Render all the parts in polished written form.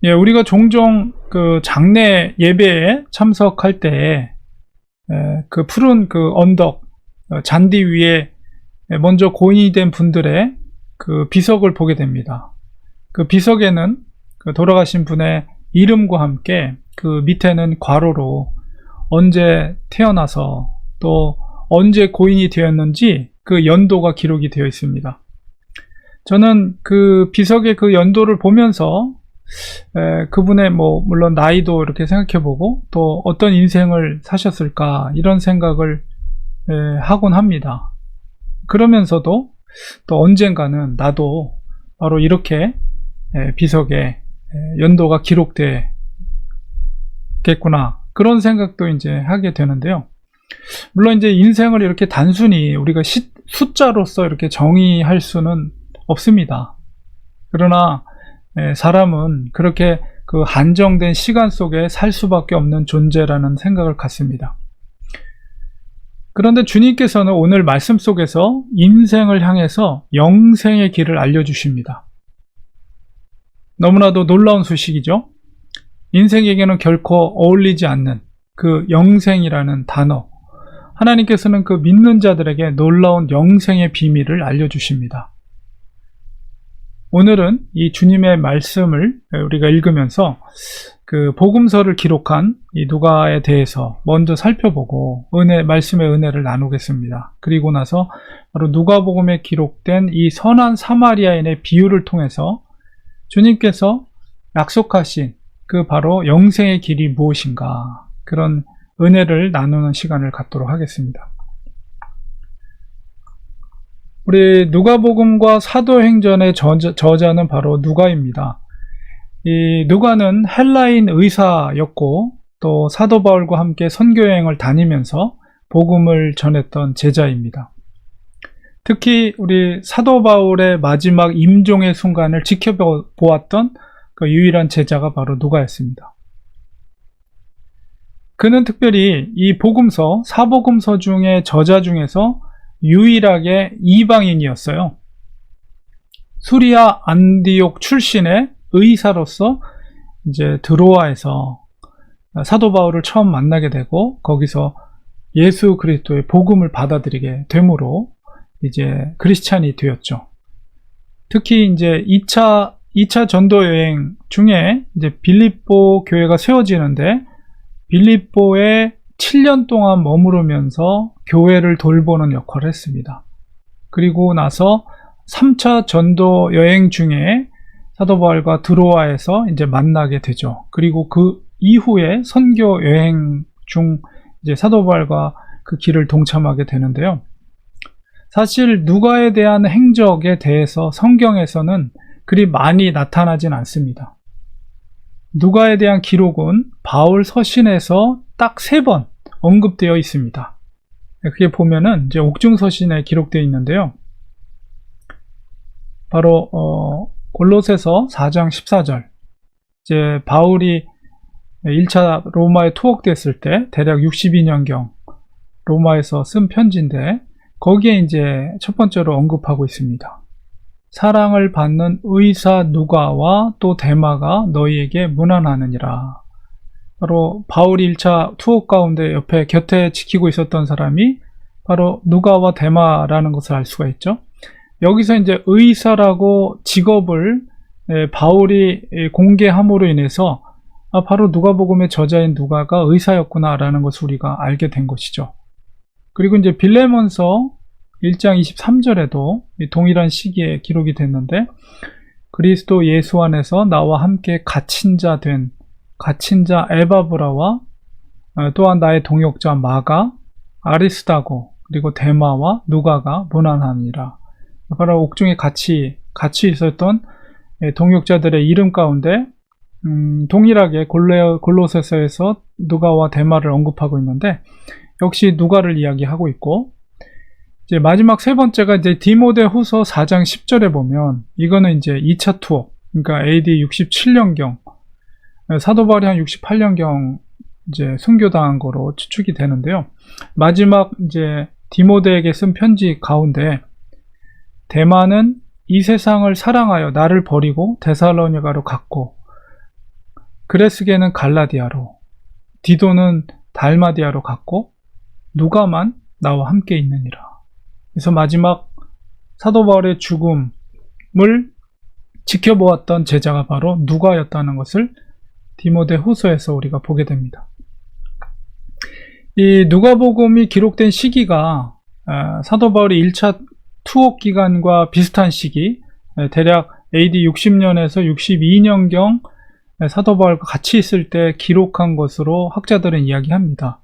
예, 우리가 종종 그 장례 예배에 참석할 때, 그 푸른 그 언덕, 잔디 위에 먼저 고인이 된 분들의 그 비석을 보게 됩니다. 그 비석에는 그 돌아가신 분의 이름과 함께 그 밑에는 괄호로 언제 태어나서 또 언제 고인이 되었는지 그 연도가 기록이 되어 있습니다. 저는 그 비석의 그 연도를 보면서 그분의 물론 나이도 이렇게 생각해보고 또 어떤 인생을 사셨을까 이런 생각을 하곤 합니다. 그러면서도 또 언젠가는 나도 바로 이렇게 비석에 연도가 기록되겠구나 그런 생각도 이제 하게 되는데요. 물론 이제 인생을 이렇게 단순히 우리가 숫자로서 이렇게 정의할 수는 없습니다. 그러나 사람은 그렇게 그 한정된 시간 속에 살 수밖에 없는 존재라는 생각을 갖습니다. 그런데 주님께서는 오늘 말씀 속에서 인생을 향해서 영생의 길을 알려주십니다. 너무나도 놀라운 소식이죠. 인생에게는 결코 어울리지 않는 그 영생이라는 단어, 하나님께서는 그 믿는 자들에게 놀라운 영생의 비밀을 알려주십니다. 오늘은 이 주님의 말씀을 우리가 읽으면서 그 복음서를 기록한 이 누가에 대해서 먼저 살펴보고 말씀의 은혜를 나누겠습니다. 그리고 나서 바로 누가복음에 기록된 이 선한 사마리아인의 비유를 통해서 주님께서 약속하신 그 바로 영생의 길이 무엇인가, 그런 은혜를 나누는 시간을 갖도록 하겠습니다. 우리 누가복음과 사도행전의 저자는 바로 누가입니다. 이 누가는 헬라인 의사였고 또 사도 바울과 함께 선교여행을 다니면서 복음을 전했던 제자입니다. 특히 우리 사도 바울의 마지막 임종의 순간을 지켜보았던 그 유일한 제자가 바로 누가였습니다. 그는 특별히 이 복음서, 사복음서 중에 저자 중에서 유일하게 이방인이었어요. 수리아 안디옥 출신의 의사로서 이제 드로아에서 사도 바울을 처음 만나게 되고 거기서 예수 그리스도의 복음을 받아들이게 되므로 이제 크리스찬이 되었죠. 특히 이제 2차 전도 여행 중에 이제 빌립보 교회가 세워지는데 빌립보에 7년 동안 머무르면서 교회를 돌보는 역할을 했습니다. 그리고 나서 3차 전도 여행 중에 사도 바울과 드로아에서 이제 만나게 되죠. 그리고 그 이후에 선교 여행 중 이제 사도 바울과 그 길을 동참하게 되는데요. 사실 누가에 대한 행적에 대해서 성경에서는 그리 많이 나타나진 않습니다. 누가에 대한 기록은 바울 서신에서 딱 3번 언급되어 있습니다. 그게 보면은 이제 옥중서신에 기록되어 있는데요. 바로 골로새서 4장 14절. 이제 바울이 1차 로마에 투옥됐을 때 대략 62년경 로마에서 쓴 편지인데 거기에 이제 첫 번째로 언급하고 있습니다. 사랑을 받는 의사 누가와 또 데마가 너희에게 문안하느니라. 바로 바울이 1차 투옥 가운데 곁에 지키고 있었던 사람이 바로 누가와 데마라는 것을 알 수가 있죠. 여기서 이제 의사라고 직업을 바울이 공개함으로 인해서 바로 누가복음의 저자인 누가가 의사였구나 라는 것을 우리가 알게 된 것이죠. 그리고 이제 빌레몬서 1장 23절에도 동일한 시기에 기록이 됐는데 그리스도 예수 안에서 나와 함께 갇힌 자 에바브라와 또한 나의 동역자 마가, 아리스다고 그리고 데마와 누가가 문안하니라. 바로 옥중에 같이 있었던 동역자들의 이름 가운데 동일하게 골로새서에서 누가와 데마를 언급하고 있는데 역시 누가를 이야기하고 있고 이제 마지막 3번째가 이제 디모데후서 4장 10절에 보면 이거는 이제 2차 투옥, 그러니까 AD 67년경 사도 바울이 한 68년경 이제 순교당한 거로 추측이 되는데요. 마지막 이제 디모데에게 쓴 편지 가운데 데마는 이 세상을 사랑하여 나를 버리고 데살로니가로 갔고 그레스게는 갈라디아로, 디도는 달마디아로 갔고 누가만 나와 함께 있느니라. 그래서 마지막 사도 바울의 죽음을 지켜보았던 제자가 바로 누가였다는 것을 디모데후서에서 우리가 보게 됩니다. 이 누가복음이 기록된 시기가 사도 바울이 1차 투옥 기간과 비슷한 시기, 대략 AD 60년에서 62년경 사도 바울과 같이 있을 때 기록한 것으로 학자들은 이야기합니다.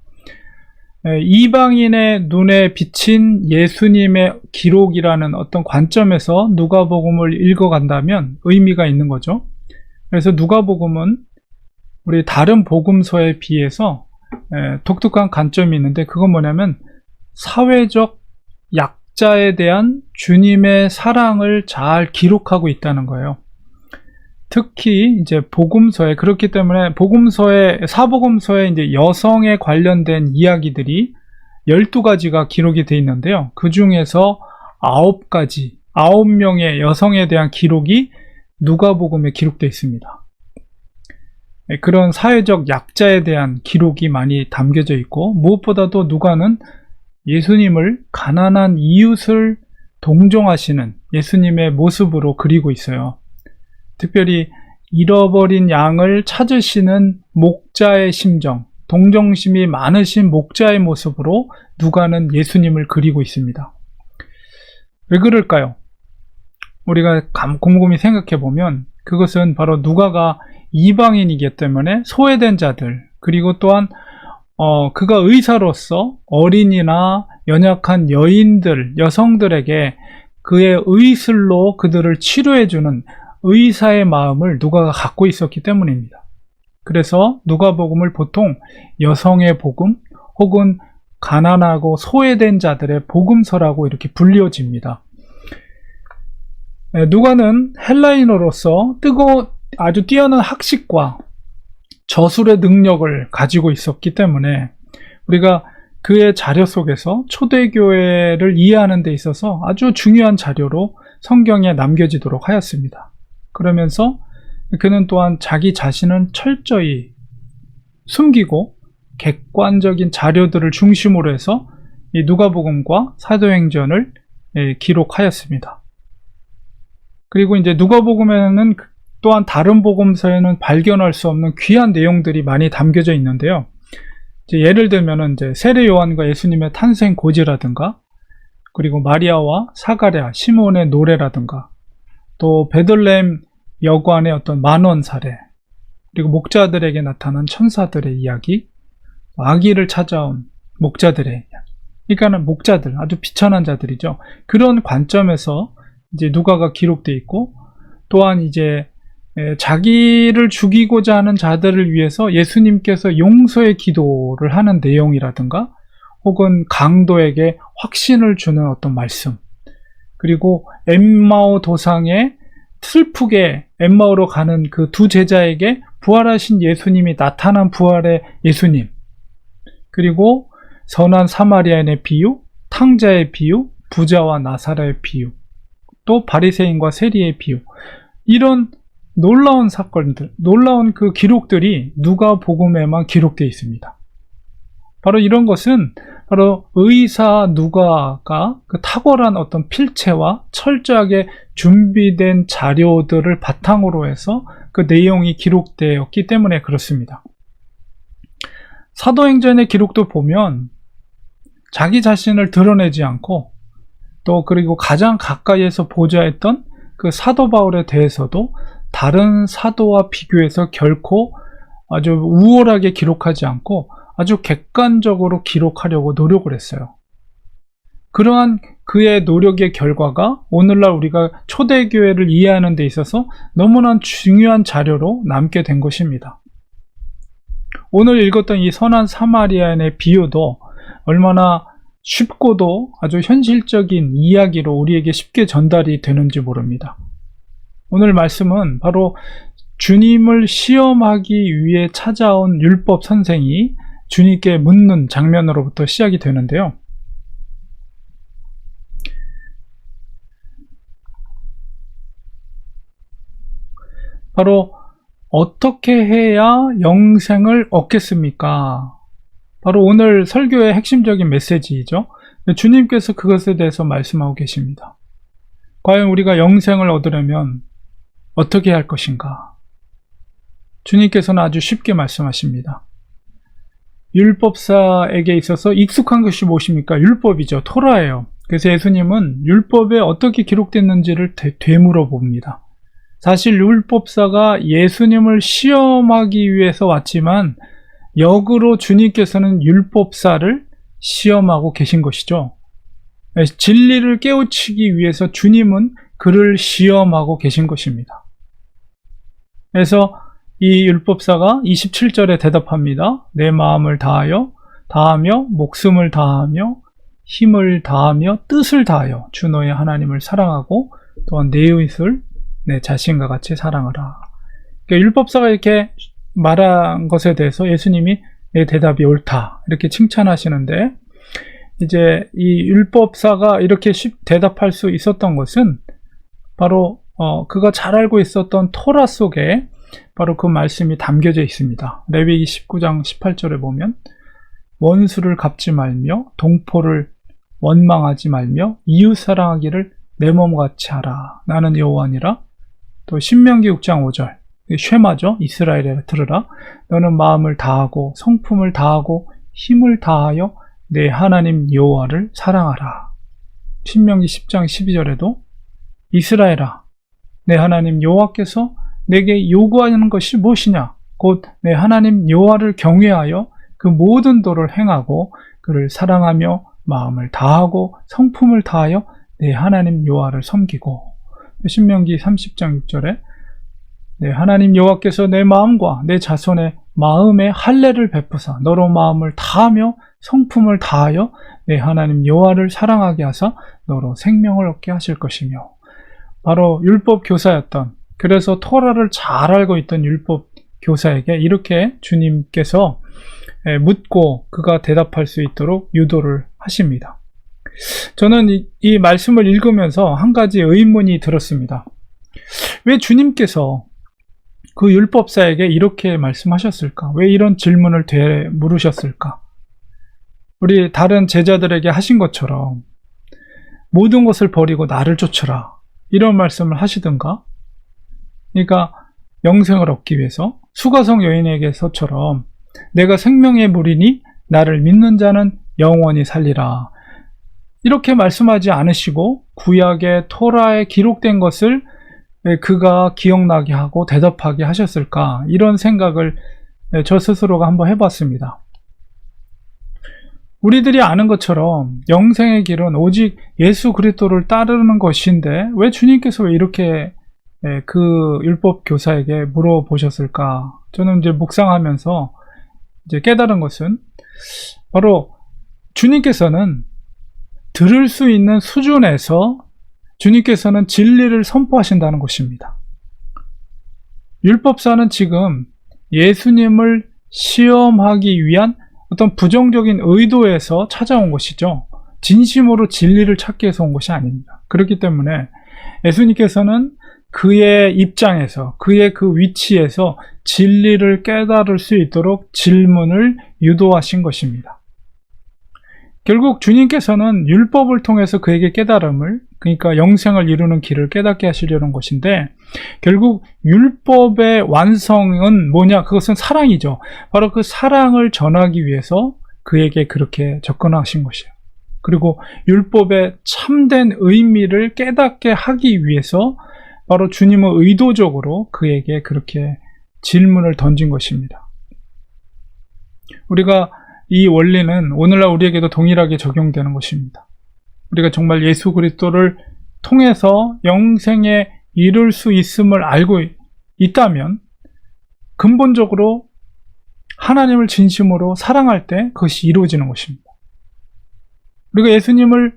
이방인의 눈에 비친 예수님의 기록이라는 어떤 관점에서 누가복음을 읽어간다면 의미가 있는 거죠. 그래서 누가복음은 우리 다른 복음서에 비해서 독특한 관점이 있는데, 그건 뭐냐면 사회적 약자에 대한 주님의 사랑을 잘 기록하고 있다는 거예요. 특히 이제 복음서에, 그렇기 때문에 사복음서에 이제 여성에 관련된 이야기들이 12가지가 기록이 되어 있는데요. 그 중에서 9명의 여성에 대한 기록이 누가복음에 기록되어 있습니다. 그런 사회적 약자에 대한 기록이 많이 담겨져 있고, 무엇보다도 누가는 예수님을, 가난한 이웃을 동정하시는 예수님의 모습으로 그리고 있어요. 특별히 잃어버린 양을 찾으시는 목자의 심정, 동정심이 많으신 목자의 모습으로 누가는 예수님을 그리고 있습니다. 왜 그럴까요? 우리가 곰곰이 생각해 보면 그것은 바로 누가가 이방인이기 때문에 소외된 자들, 그리고 또한 그가 의사로서 어린이나 연약한 여인들, 여성들에게 그의 의술로 그들을 치료해주는 의사의 마음을 누가가 갖고 있었기 때문입니다. 그래서 누가복음을 보통 여성의 복음 혹은 가난하고 소외된 자들의 복음서라고 이렇게 불려집니다. 누가는 헬라인으로서 아주 뛰어난 학식과 저술의 능력을 가지고 있었기 때문에 우리가 그의 자료 속에서 초대교회를 이해하는 데 있어서 아주 중요한 자료로 성경에 남겨지도록 하였습니다. 그러면서 그는 또한 자기 자신은 철저히 숨기고 객관적인 자료들을 중심으로 해서 이 누가복음과 사도행전을 기록하였습니다. 그리고 이제 누가복음에는 또한 다른 복음서에는 발견할 수 없는 귀한 내용들이 많이 담겨져 있는데요. 예를 들면 이제 세례 요한과 예수님의 탄생 고지라든가, 그리고 마리아와 사가랴, 시몬의 노래라든가, 또 베들레헴 여관의 어떤 만원 사례, 그리고 목자들에게 나타난 천사들의 이야기, 아기를 찾아온 목자들의 이야기. 그러니까는 목자들, 아주 비천한 자들이죠. 그런 관점에서 이제 누가가 기록되어 있고, 또한 이제 자기를 죽이고자 하는 자들을 위해서 예수님께서 용서의 기도를 하는 내용이라든가, 혹은 강도에게 확신을 주는 어떤 말씀, 그리고 엠마오 도상에 슬프게 엠마오로 가는 그 두 제자에게 부활하신 예수님이 나타난 부활의 예수님, 그리고 선한 사마리아인의 비유, 탕자의 비유, 부자와 나사라의 비유, 또 바리새인과 세리의 비유, 이런 놀라운 사건들, 놀라운 그 기록들이 누가복음에만 기록되어 있습니다. 바로 이런 것은 바로 의사 누가가 그 탁월한 어떤 필체와 철저하게 준비된 자료들을 바탕으로 해서 그 내용이 기록되었기 때문에 그렇습니다. 사도행전의 기록도 보면 자기 자신을 드러내지 않고, 또 그리고 가장 가까이에서 보좌했던 그 사도 바울에 대해서도 다른 사도와 비교해서 결코 아주 우월하게 기록하지 않고 아주 객관적으로 기록하려고 노력을 했어요. 그러한 그의 노력의 결과가 오늘날 우리가 초대교회를 이해하는 데 있어서 너무나 중요한 자료로 남게 된 것입니다. 오늘 읽었던 이 선한 사마리아인의 비유도 얼마나 쉽고도 아주 현실적인 이야기로 우리에게 쉽게 전달이 되는지 모릅니다. 오늘 말씀은 바로 주님을 시험하기 위해 찾아온 율법 선생이 주님께 묻는 장면으로부터 시작이 되는데요. 바로 어떻게 해야 영생을 얻겠습니까? 바로 오늘 설교의 핵심적인 메시지이죠. 주님께서 그것에 대해서 말씀하고 계십니다. 과연 우리가 영생을 얻으려면 어떻게 해야 할 것인가? 주님께서는 아주 쉽게 말씀하십니다. 율법사에게 있어서 익숙한 것이 무엇입니까? 율법이죠. 토라예요. 그래서 예수님은 율법에 어떻게 기록됐는지를 되물어 봅니다. 사실 율법사가 예수님을 시험하기 위해서 왔지만 역으로 주님께서는 율법사를 시험하고 계신 것이죠. 진리를 깨우치기 위해서 주님은 그를 시험하고 계신 것입니다. 그래서 이 율법사가 27절에 대답합니다. 내 마음을 다하며 목숨을 다하며 힘을 다하며 뜻을 다하여 주 너의 하나님을 사랑하고 또한 내 이웃을 내 자신과 같이 사랑하라. 그러니까 율법사가 이렇게 말한 것에 대해서 예수님이 내 대답이 옳다 이렇게 칭찬하시는데, 이제 이 율법사가 이렇게 대답할 수 있었던 것은 바로 그가 잘 알고 있었던 토라 속에 바로 그 말씀이 담겨져 있습니다. 레위기 19장 18절에 보면 원수를 갚지 말며 동포를 원망하지 말며 이웃 사랑하기를 내 몸같이 하라. 나는 여호와니라. 또 신명기 6장 5절 쉐마죠. 이스라엘에 들으라. 너는 마음을 다하고 성품을 다하고 힘을 다하여 내 하나님 여호와를 사랑하라. 신명기 10장 12절에도 이스라엘아 내 하나님 여호와께서 내게 요구하는 것이 무엇이냐? 곧 내 하나님 여호와를 경외하여 그 모든 도를 행하고 그를 사랑하며 마음을 다하고 성품을 다하여 내 하나님 여호와를 섬기고. 신명기 30장 6절에 내 하나님 여호와께서 내 마음과 내 자손의 마음에 할례를 베푸사 너로 마음을 다하며 성품을 다하여 내 하나님 여호와를 사랑하게 하사 너로 생명을 얻게 하실 것이며. 바로 율법 교사였던, 그래서 토라를 잘 알고 있던 율법 교사에게 이렇게 주님께서 묻고 그가 대답할 수 있도록 유도를 하십니다. 저는 이 말씀을 읽으면서 한 가지 의문이 들었습니다. 왜 주님께서 그 율법사에게 이렇게 말씀하셨을까? 왜 이런 질문을 물으셨을까? 우리 다른 제자들에게 하신 것처럼 모든 것을 버리고 나를 쫓으라 이런 말씀을 하시든가, 그러니까 영생을 얻기 위해서 수가성 여인에게서처럼 내가 생명의 물이니 나를 믿는 자는 영원히 살리라 이렇게 말씀하지 않으시고 구약의 토라에 기록된 것을 그가 기억나게 하고 대답하게 하셨을까, 이런 생각을 저 스스로가 한번 해봤습니다. 우리들이 아는 것처럼 영생의 길은 오직 예수 그리스도를 따르는 것인데 왜 주님께서 왜 이렇게 그 율법 교사에게 물어보셨을까? 저는 이제 묵상하면서 이제 깨달은 것은 바로 주님께서는 들을 수 있는 수준에서 주님께서는 진리를 선포하신다는 것입니다. 율법사는 지금 예수님을 시험하기 위한 어떤 부정적인 의도에서 찾아온 것이죠. 진심으로 진리를 찾기 위해서 온 것이 아닙니다. 그렇기 때문에 예수님께서는 그의 입장에서, 그의 그 위치에서 진리를 깨달을 수 있도록 질문을 유도하신 것입니다. 결국 주님께서는 율법을 통해서 그에게 깨달음을, 그러니까 영생을 이루는 길을 깨닫게 하시려는 것인데, 결국 율법의 완성은 뭐냐? 그것은 사랑이죠. 바로 그 사랑을 전하기 위해서 그에게 그렇게 접근하신 것이에요. 그리고 율법의 참된 의미를 깨닫게 하기 위해서 바로 주님은 의도적으로 그에게 그렇게 질문을 던진 것입니다. 우리가 이 원리는 오늘날 우리에게도 동일하게 적용되는 것입니다. 우리가 정말 예수 그리스도를 통해서 영생에 이룰 수 있음을 알고 있다면 근본적으로 하나님을 진심으로 사랑할 때 그것이 이루어지는 것입니다. 우리가 예수님을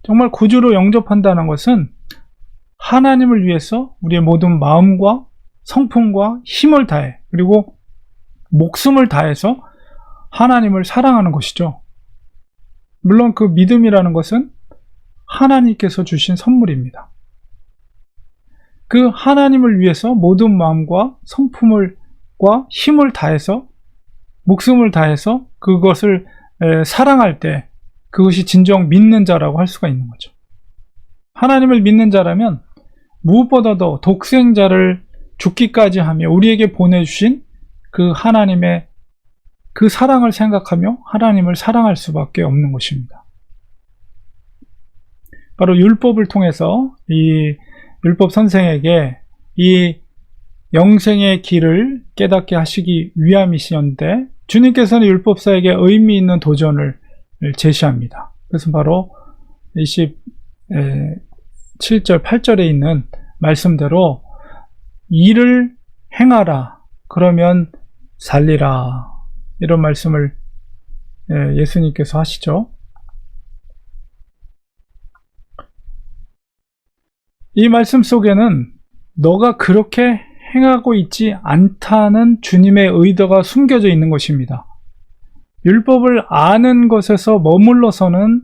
정말 구주로 영접한다는 것은 하나님을 위해서 우리의 모든 마음과 성품과 힘을 다해, 그리고 목숨을 다해서 하나님을 사랑하는 것이죠. 물론 그 믿음이라는 것은 하나님께서 주신 선물입니다. 그 하나님을 위해서 모든 마음과 성품과 힘을 다해서, 목숨을 다해서 그것을 사랑할 때 그것이 진정 믿는 자라고 할 수가 있는 거죠. 하나님을 믿는 자라면 무엇보다도 독생자를 죽기까지 하며 우리에게 보내주신 그 하나님의 그 사랑을 생각하며 하나님을 사랑할 수밖에 없는 것입니다. 바로 율법을 통해서 이 율법 선생에게 이 영생의 길을 깨닫게 하시기 위함이시었는데, 주님께서는 율법사에게 의미 있는 도전을 제시합니다. 그것은 바로 27절, 8절에 있는 말씀대로 일을 행하라, 그러면 살리라, 이런 말씀을 예수님께서 하시죠. 이 말씀 속에는 너가 그렇게 행하고 있지 않다는 주님의 의도가 숨겨져 있는 것입니다. 율법을 아는 것에서 머물러서는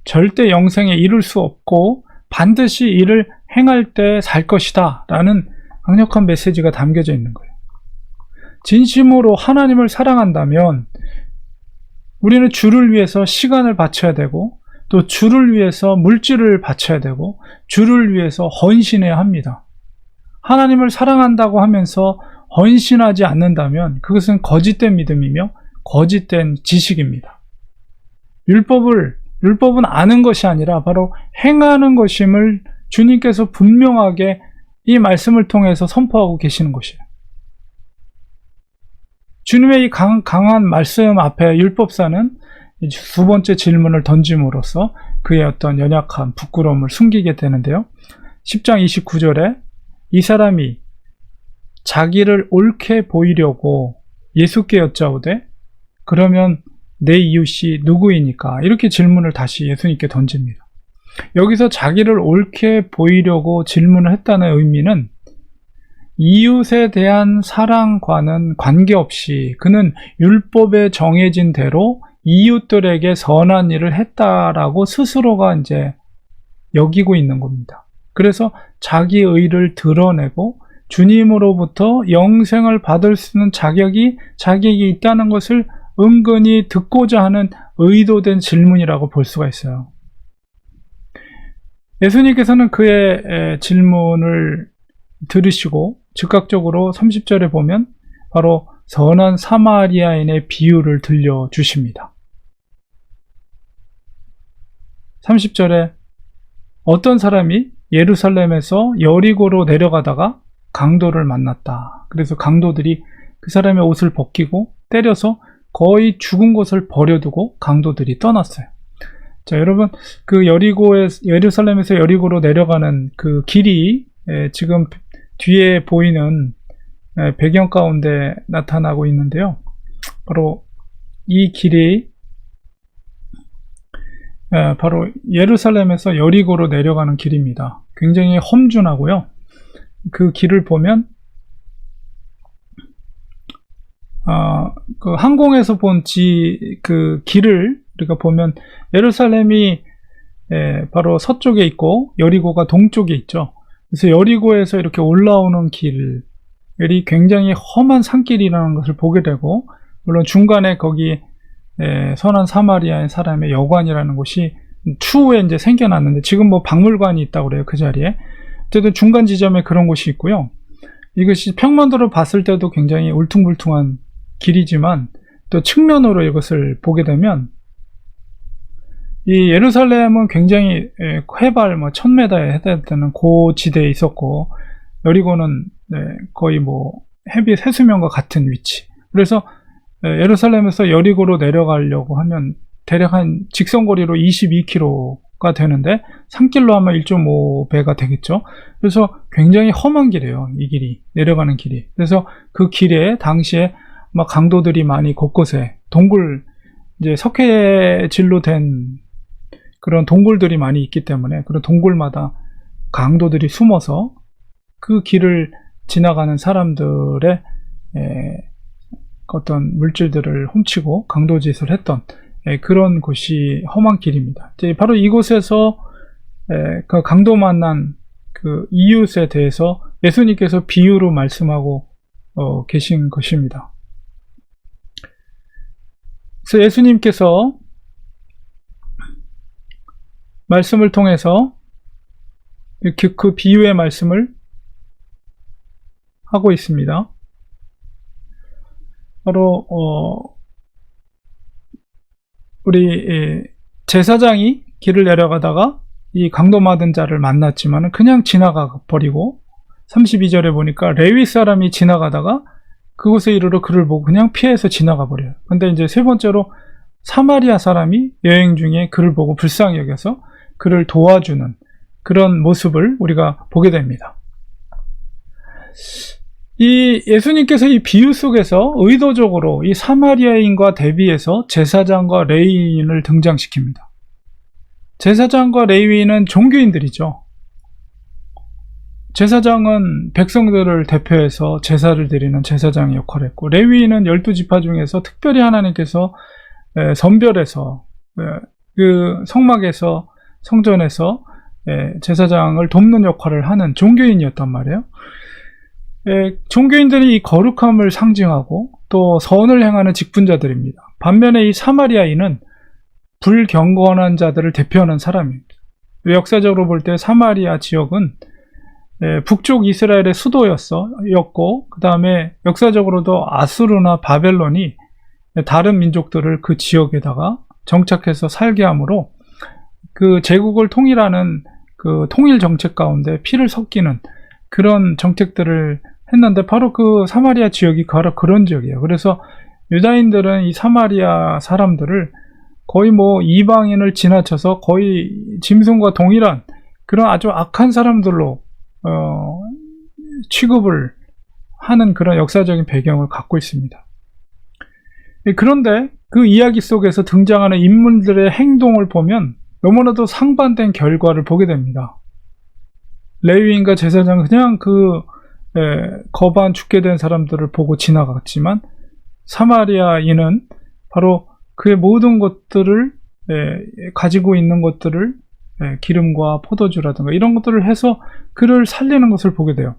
절대 영생에 이룰 수 없고 반드시 이를 행할 때 살 것이다 라는 강력한 메시지가 담겨져 있는 거예요. 진심으로 하나님을 사랑한다면 우리는 주를 위해서 시간을 바쳐야 되고, 또 주를 위해서 물질을 바쳐야 되고, 주를 위해서 헌신해야 합니다. 하나님을 사랑한다고 하면서 헌신하지 않는다면 그것은 거짓된 믿음이며 거짓된 지식입니다. 율법은 아는 것이 아니라 바로 행하는 것임을 주님께서 분명하게 이 말씀을 통해서 선포하고 계시는 것이에요. 주님의 이 강한 말씀 앞에 율법사는 두 번째 질문을 던짐으로써 그의 어떤 연약함, 부끄러움을 숨기게 되는데요. 10장 29절에 이 사람이 자기를 옳게 보이려고 예수께 여짜오되 그러면 내 이웃이 누구이니까, 이렇게 질문을 다시 예수님께 던집니다. 여기서 자기를 옳게 보이려고 질문을 했다는 의미는 이웃에 대한 사랑과는 관계없이 그는 율법에 정해진 대로 이웃들에게 선한 일을 했다라고 스스로가 이제 여기고 있는 겁니다. 그래서 자기 의를 드러내고 주님으로부터 영생을 받을 수 있는 자격이 자기에게 있다는 것을 은근히 듣고자 하는 의도된 질문이라고 볼 수가 있어요. 예수님께서는 그의 질문을 들으시고 즉각적으로 30절에 보면 바로 선한 사마리아인의 비유를 들려주십니다. 30절에 어떤 사람이 예루살렘에서 여리고로 내려가다가 강도를 만났다. 그래서 강도들이 그 사람의 옷을 벗기고 때려서 거의 죽은 것을 버려두고 강도들이 떠났어요. 자, 여러분, 그 예루살렘에서 여리고로 내려가는 그 길이 지금 뒤에 보이는 배경 가운데 나타나고 있는데요. 바로 이 길이 바로 예루살렘에서 여리고로 내려가는 길입니다. 굉장히 험준하고요. 그 길을 보면 그 항공에서 본 그 길을 우리가 보면 예루살렘이 바로 서쪽에 있고 여리고가 동쪽에 있죠. 그래서 여리고에서 이렇게 올라오는 길이 굉장히 험한 산길이라는 것을 보게 되고, 물론 중간에 거기 선한 사마리아인 사람의 여관이라는 곳이 추후에 이제 생겨났는데 지금 뭐 박물관이 있다고 그래요, 그 자리에. 어쨌든 중간 지점에 그런 곳이 있고요. 이것이 평면도로 봤을 때도 굉장히 울퉁불퉁한 길이지만 또 측면으로 이것을 보게 되면 이 예루살렘은 굉장히 해발 1000m에 해당되는 고지대에 있었고, 여리고는 거의 뭐 햇빛 해수면과 같은 위치. 그래서 예루살렘에서 여리고로 내려가려고 하면 대략 한 직선거리로 22km가 되는데 산길로 하면 1.5배가 되겠죠. 그래서 굉장히 험한 길이에요, 이 길이, 내려가는 길이. 그래서 그 길에 당시에 막 강도들이 많이 곳곳에 이제 석회질로 된 그런 동굴들이 많이 있기 때문에 그런 동굴마다 강도들이 숨어서 그 길을 지나가는 사람들의 어떤 물질들을 훔치고 강도짓을 했던 그런 곳이 험한 길입니다. 바로 이곳에서 그 강도 만난 그 이웃에 대해서 예수님께서 비유로 말씀하고 계신 것입니다. 그래서 예수님께서 말씀을 통해서 그 비유의 말씀을 하고 있습니다. 바로 우리 제사장이 길을 내려가다가 이 강도 맞은 자를 만났지만 그냥 지나가 버리고, 32절에 보니까 레위 사람이 지나가다가 그곳에 이르러 그를 보고 그냥 피해서 지나가 버려요. 근데 이제 세 번째로 사마리아 사람이 여행 중에 그를 보고 불쌍히 여겨서 그를 도와주는 그런 모습을 우리가 보게 됩니다. 이 예수님께서 이 비유 속에서 의도적으로 이 사마리아인과 대비해서 제사장과 레위인을 등장시킵니다. 제사장과 레위인은 종교인들이죠. 제사장은 백성들을 대표해서 제사를 드리는 제사장의 역할을 했고, 레위인은 12지파 중에서 특별히 하나님께서 선별해서 그 성막에서, 성전에서 제사장을 돕는 역할을 하는 종교인이었단 말이에요. 종교인들이 이 거룩함을 상징하고 또 선을 행하는 직분자들입니다. 반면에 이 사마리아인은 불경건한 자들을 대표하는 사람입니다. 역사적으로 볼 때 사마리아 지역은 북쪽 이스라엘의 수도였고, 그 다음에 역사적으로도 아수르나 바벨론이 다른 민족들을 그 지역에다가 정착해서 살게 하므로 그 제국을 통일하는 그 통일 정책 가운데 피를 섞이는 그런 정책들을 했는데, 바로 그 사마리아 지역이 바로 그런 지역이에요. 그래서 유다인들은 이 사마리아 사람들을 거의 뭐 이방인을 지나쳐서 거의 짐승과 동일한 그런 아주 악한 사람들로 취급을 하는 그런 역사적인 배경을 갖고 있습니다. 그런데 그 이야기 속에서 등장하는 인물들의 행동을 보면 너무나도 상반된 결과를 보게 됩니다. 레위인과 제사장은 그냥 거반 죽게 된 사람들을 보고 지나갔지만, 사마리아인은 바로 그의 모든 것들을 가지고 있는 것들을 기름과 포도주라든가 이런 것들을 해서 그를 살리는 것을 보게 돼요.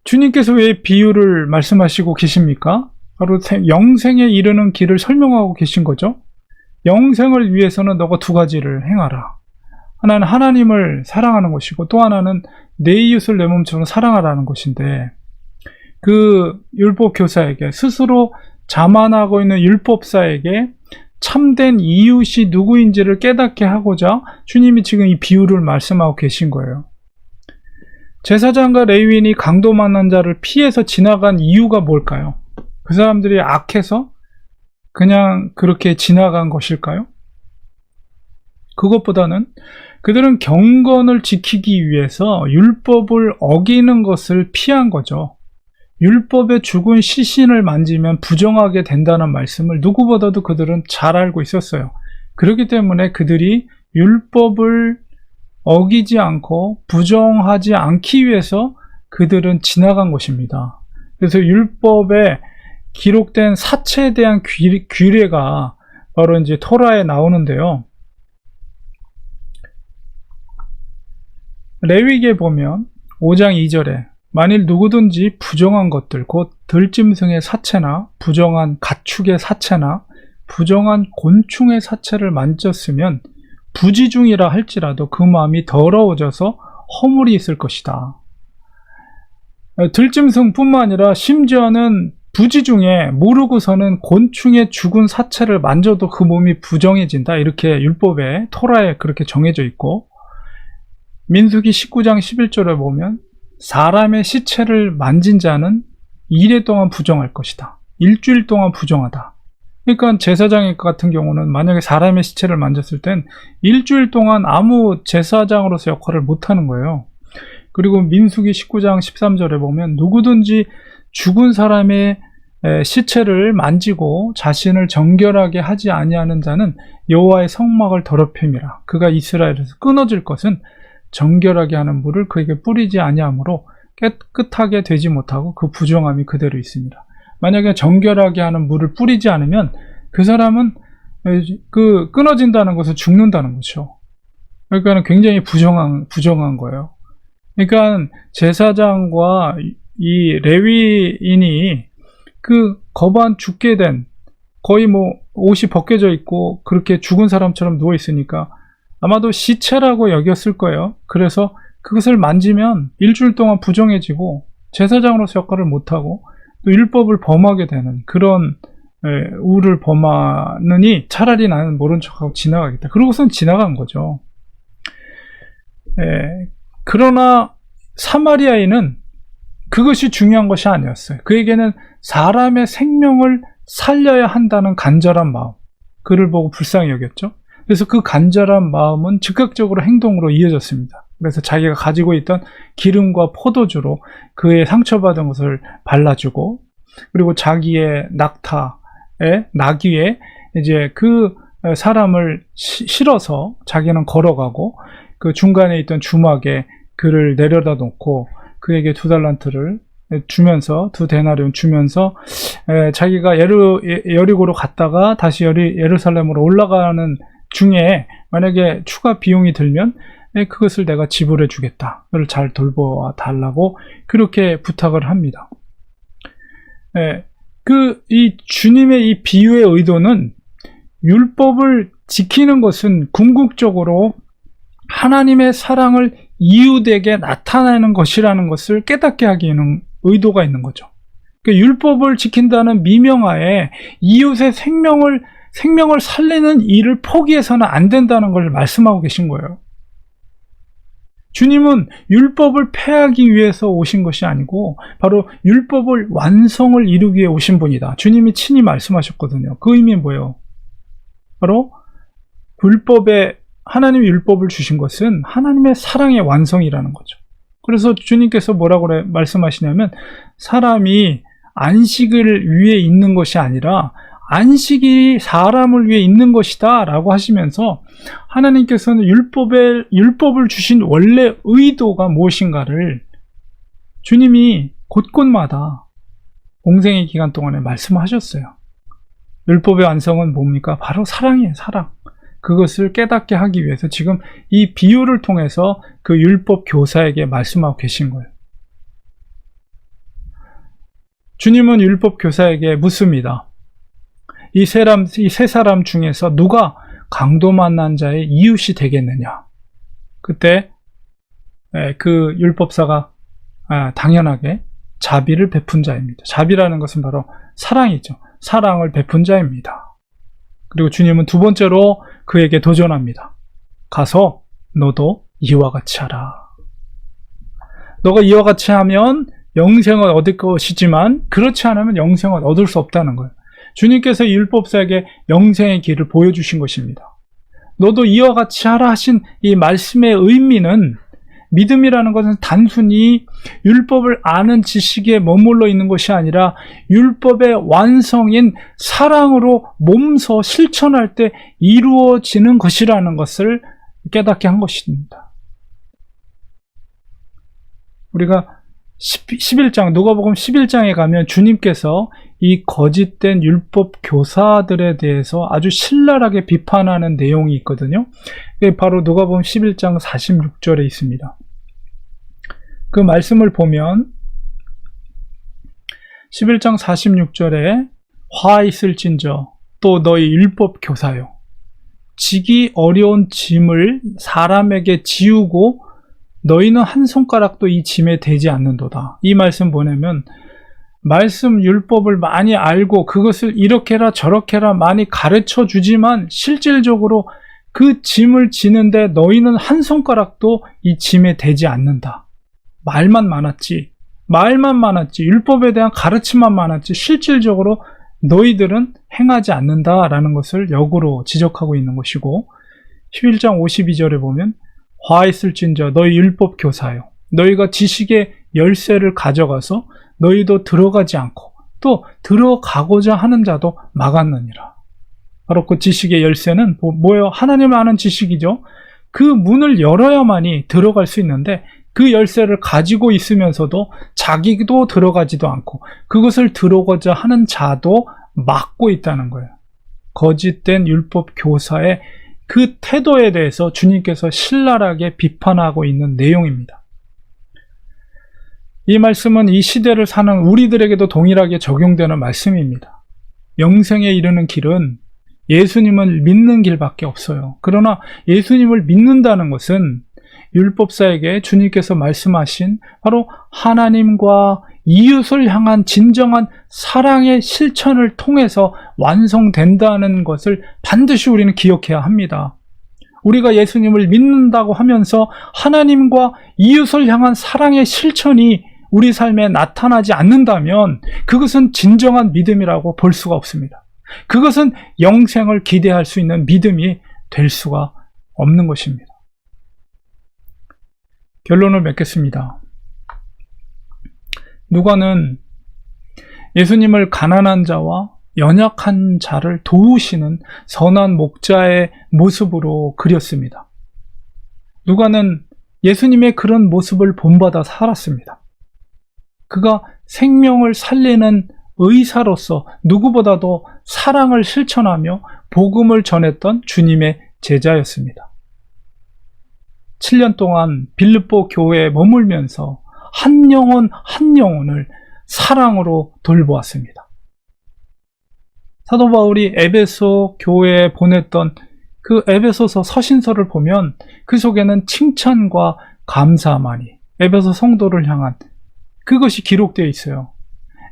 주님께서 왜 비유를 말씀하시고 계십니까? 바로 영생에 이르는 길을 설명하고 계신 거죠. 영생을 위해서는 너가 두 가지를 행하라. 하나는 하나님을 사랑하는 것이고, 또 하나는 내 이웃을 내 몸처럼 사랑하라는 것인데, 그 율법 교사에게, 스스로 자만하고 있는 율법사에게 참된 이웃이 누구인지를 깨닫게 하고자 주님이 지금 이 비유를 말씀하고 계신 거예요. 제사장과 레위인이 강도 만난 자를 피해서 지나간 이유가 뭘까요? 그 사람들이 악해서 그냥 그렇게 지나간 것일까요? 그것보다는 그들은 경건을 지키기 위해서 율법을 어기는 것을 피한 거죠. 율법의 죽은 시신을 만지면 부정하게 된다는 말씀을 누구보다도 그들은 잘 알고 있었어요. 그렇기 때문에 그들이 율법을 어기지 않고 부정하지 않기 위해서 그들은 지나간 것입니다. 그래서 율법에 기록된 사체에 대한 규례가 바로 이제 토라에 나오는데요. 레위기에 보면 5장 2절에 만일 누구든지 부정한 것들, 곧 들짐승의 사체나 부정한 가축의 사체나 부정한 곤충의 사체를 만졌으면 부지중이라 할지라도 그 마음이 더러워져서 허물이 있을 것이다. 들짐승뿐만 아니라 심지어는 부지중에 모르고서는 곤충의 죽은 사체를 만져도 그 몸이 부정해진다. 이렇게 율법에, 토라에 그렇게 정해져 있고, 민수기 19장 11절에 보면 사람의 시체를 만진 자는 이래 동안 부정할 것이다. 일주일 동안 부정하다. 그러니까 제사장 같은 경우는 만약에 사람의 시체를 만졌을 땐 일주일 동안 아무 제사장으로서 역할을 못하는 거예요. 그리고 민수기 19장 13절에 보면 누구든지 죽은 사람의 시체를 만지고 자신을 정결하게 하지 아니하는 자는 여호와의 성막을 더럽힘이라. 그가 이스라엘에서 끊어질 것은 정결하게 하는 물을 그에게 뿌리지 아니하므로 깨끗하게 되지 못하고 그 부정함이 그대로 있습니다. 만약에 정결하게 하는 물을 뿌리지 않으면 그 사람은 끊어진다는 것은 죽는다는 거죠. 그러니까 굉장히 부정한 거예요. 그러니까 제사장과 이 레위인이 그 거반 죽게 된, 거의 뭐 옷이 벗겨져 있고 그렇게 죽은 사람처럼 누워 있으니까 아마도 시체라고 여겼을 거예요. 그래서 그것을 만지면 일주일 동안 부정해지고 제사장으로서 역할을 못하고 또 율법을 범하게 되는 그런 우를 범하느니 차라리 나는 모른 척하고 지나가겠다. 그러고선 지나간 거죠. 그러나 사마리아인은 그것이 중요한 것이 아니었어요. 그에게는 사람의 생명을 살려야 한다는 간절한 마음, 그를 보고 불쌍히 여겼죠. 그래서 그 간절한 마음은 즉각적으로 행동으로 이어졌습니다. 그래서 자기가 가지고 있던 기름과 포도주로 그의 상처받은 것을 발라주고, 그리고 자기의 나귀에 이제 그 사람을 실어서 자기는 걸어가고, 그 중간에 있던 주막에 그를 내려다 놓고 그에게 2달란트를 주면서, 2데나리온 주면서 자기가 여리고로 갔다가 다시 예루살렘으로 올라가는 중에 만약에 추가 비용이 들면 그것을 내가 지불해 주겠다, 너를 잘 돌보아 달라고 그렇게 부탁을 합니다. 이 주님의 이 비유의 의도는 율법을 지키는 것은 궁극적으로 하나님의 사랑을 이웃에게 나타내는 것이라는 것을 깨닫게 하기에는 의도가 있는 거죠. 그러니까 율법을 지킨다는 미명하에 이웃의 생명을 살리는 일을 포기해서는 안 된다는 걸 말씀하고 계신 거예요. 주님은 율법을 폐하기 위해서 오신 것이 아니고 바로 율법을 완성을 이루기 위해 오신 분이다. 주님이 친히 말씀하셨거든요. 그 의미는 뭐예요? 바로 하나님의 율법을 주신 것은 하나님의 사랑의 완성이라는 거죠. 그래서 주님께서 뭐라고 말씀하시냐면, 사람이 안식을 위해 있는 것이 아니라 안식이 사람을 위해 있는 것이다 라고 하시면서, 하나님께서는 율법을 주신 원래 의도가 무엇인가를 주님이 곳곳마다 공생의 기간 동안에 말씀하셨어요. 율법의 완성은 뭡니까? 바로 사랑이에요. 사랑. 그것을 깨닫게 하기 위해서 지금 이 비유를 통해서 그 율법 교사에게 말씀하고 계신 거예요. 주님은 율법 교사에게 묻습니다. 이 세 사람 중에서 누가 강도 만난 자의 이웃이 되겠느냐? 그때 그 율법사가 당연하게 자비를 베푼 자입니다. 자비라는 것은 바로 사랑이죠. 사랑을 베푼 자입니다. 그리고 주님은 두 번째로 그에게 도전합니다. 가서 너도 이와 같이 하라. 너가 이와 같이 하면 영생을 얻을 것이지만 그렇지 않으면 영생을 얻을 수 없다는 거예요. 주님께서 율법사에게 영생의 길을 보여주신 것입니다. 너도 이와 같이 하라 하신 이 말씀의 의미는, 믿음이라는 것은 단순히 율법을 아는 지식에 머물러 있는 것이 아니라 율법의 완성인 사랑으로 몸소 실천할 때 이루어지는 것이라는 것을 깨닫게 한 것입니다. 우리가 11장, 누가복음 11장에 가면 주님께서 이 거짓된 율법 교사들에 대해서 아주 신랄하게 비판하는 내용이 있거든요. 바로 누가복음 11장 46절에 있습니다. 그 말씀을 보면 11장 46절에 화 있을진저 또 너희 율법 교사요, 지기 어려운 짐을 사람에게 지우고 너희는 한 손가락도 이 짐에 대지 않는도다. 이 말씀 보내면 말씀 율법을 많이 알고 그것을 이렇게 해라 저렇게 해라 많이 가르쳐 주지만 실질적으로 그 짐을 지는데 너희는 한 손가락도 이 짐에 대지 않는다. 말만 많았지, 율법에 대한 가르침만 많았지 실질적으로 너희들은 행하지 않는다라는 것을 역으로 지적하고 있는 것이고, 11장 52절에 보면 화 있을진저 너희 율법 교사요, 너희가 지식의 열쇠를 가져가서 너희도 들어가지 않고 또 들어가고자 하는 자도 막았느니라. 바로 그 지식의 열쇠는 뭐예요? 하나님을 아는 지식이죠. 그 문을 열어야만이 들어갈 수 있는데 그 열쇠를 가지고 있으면서도 자기도 들어가지도 않고 그것을 들어가고자 하는 자도 막고 있다는 거예요. 거짓된 율법 교사의 그 태도에 대해서 주님께서 신랄하게 비판하고 있는 내용입니다. 이 말씀은 이 시대를 사는 우리들에게도 동일하게 적용되는 말씀입니다. 영생에 이르는 길은 예수님을 믿는 길밖에 없어요. 그러나 예수님을 믿는다는 것은 율법사에게 주님께서 말씀하신 바로 하나님과 이웃을 향한 진정한 사랑의 실천을 통해서 완성된다는 것을 반드시 우리는 기억해야 합니다. 우리가 예수님을 믿는다고 하면서 하나님과 이웃을 향한 사랑의 실천이 우리 삶에 나타나지 않는다면 그것은 진정한 믿음이라고 볼 수가 없습니다. 그것은 영생을 기대할 수 있는 믿음이 될 수가 없는 것입니다. 결론을 맺겠습니다. 누가는 예수님을 가난한 자와 연약한 자를 도우시는 선한 목자의 모습으로 그렸습니다. 누가는 예수님의 그런 모습을 본받아 살았습니다. 그가 생명을 살리는 의사로서 누구보다도 사랑을 실천하며 복음을 전했던 주님의 제자였습니다. 7년 동안 빌립보 교회에 머물면서 한 영혼 한 영혼을 사랑으로 돌보았습니다. 사도 바울이 에베소 교회에 보냈던 그 에베소서 서신서를 보면 그 속에는 칭찬과 감사만이 에베소 성도를 향한 그것이 기록되어 있어요.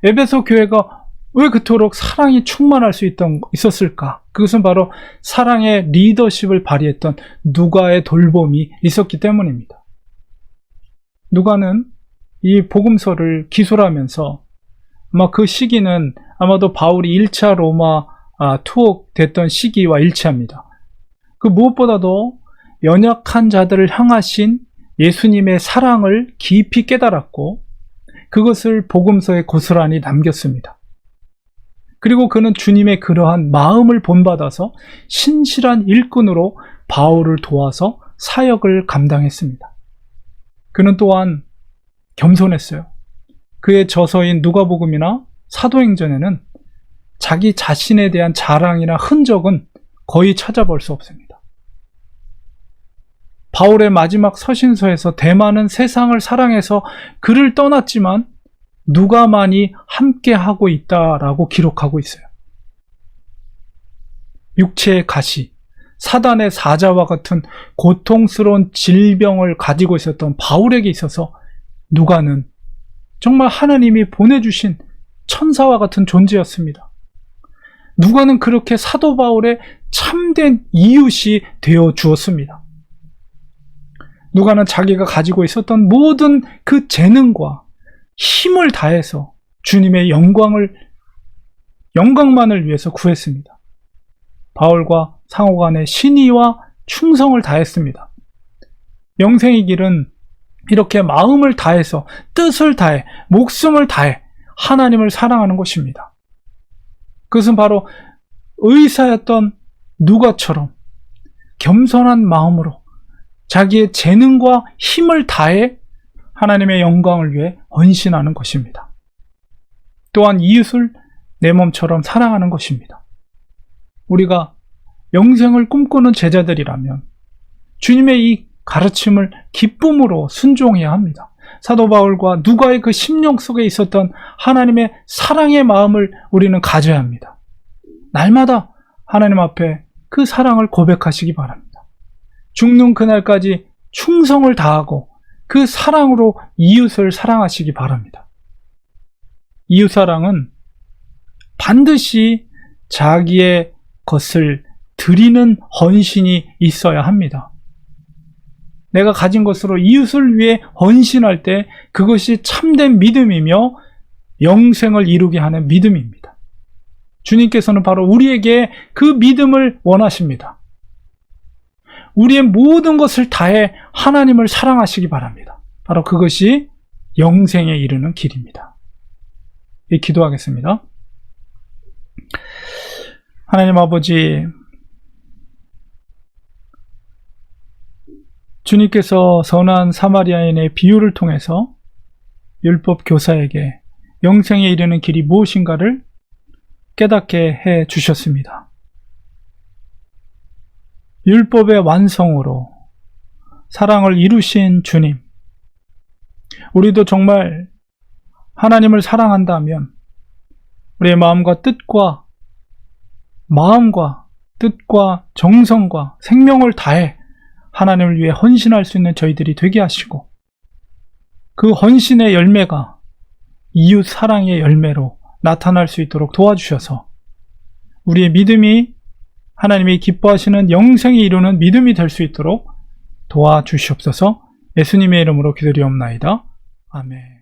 에베소 교회가 왜 그토록 사랑이 충만할 수 있었을까? 그것은 바로 사랑의 리더십을 발휘했던 누가의 돌봄이 있었기 때문입니다. 누가는 이 복음서를 기술하면서 아마 그 시기는 아마도 바울이 1차 로마 투옥됐던 시기와 일치합니다. 그 무엇보다도 연약한 자들을 향하신 예수님의 사랑을 깊이 깨달았고 그것을 복음서에 고스란히 남겼습니다. 그리고 그는 주님의 그러한 마음을 본받아서 신실한 일꾼으로 바울을 도와서 사역을 감당했습니다. 그는 또한 겸손했어요. 그의 저서인 누가복음이나 사도행전에는 자기 자신에 대한 자랑이나 흔적은 거의 찾아볼 수 없습니다. 바울의 마지막 서신서에서 대만은 세상을 사랑해서 그를 떠났지만 누가만이 함께하고 있다라고 기록하고 있어요. 육체의 가시, 사단의 사자와 같은 고통스러운 질병을 가지고 있었던 바울에게 있어서 누가는 정말 하나님이 보내주신 천사와 같은 존재였습니다. 누가는 그렇게 사도 바울의 참된 이웃이 되어 주었습니다. 누가는 자기가 가지고 있었던 모든 그 재능과 힘을 다해서 주님의 영광만을 위해서 구했습니다. 바울과 상호간의 신의와 충성을 다했습니다. 영생의 길은 이렇게 마음을 다해서 뜻을 다해 목숨을 다해 하나님을 사랑하는 것입니다. 그것은 바로 의사였던 누가처럼 겸손한 마음으로 자기의 재능과 힘을 다해 하나님의 영광을 위해 헌신하는 것입니다. 또한 이웃을 내 몸처럼 사랑하는 것입니다. 우리가 영생을 꿈꾸는 제자들이라면 주님의 이 가르침을 기쁨으로 순종해야 합니다. 사도 바울과 누가의 그 심령 속에 있었던 하나님의 사랑의 마음을 우리는 가져야 합니다. 날마다 하나님 앞에 그 사랑을 고백하시기 바랍니다. 죽는 그날까지 충성을 다하고 그 사랑으로 이웃을 사랑하시기 바랍니다. 이웃사랑은 반드시 자기의 것을 드리는 헌신이 있어야 합니다. 내가 가진 것으로 이웃을 위해 헌신할 때 그것이 참된 믿음이며 영생을 이루게 하는 믿음입니다. 주님께서는 바로 우리에게 그 믿음을 원하십니다. 우리의 모든 것을 다해 하나님을 사랑하시기 바랍니다. 바로 그것이 영생에 이르는 길입니다. 기도하겠습니다. 하나님 아버지, 주님께서 선한 사마리아인의 비유를 통해서 율법 교사에게 영생에 이르는 길이 무엇인가를 깨닫게 해 주셨습니다. 율법의 완성으로 사랑을 이루신 주님, 우리도 정말 하나님을 사랑한다면 우리의 마음과 뜻과 정성과 생명을 다해 하나님을 위해 헌신할 수 있는 저희들이 되게 하시고, 그 헌신의 열매가 이웃 사랑의 열매로 나타날 수 있도록 도와주셔서 우리의 믿음이 하나님이 기뻐하시는 영생이 이루는 믿음이 될 수 있도록 도와주시옵소서. 예수님의 이름으로 기도리옵나이다. 아멘.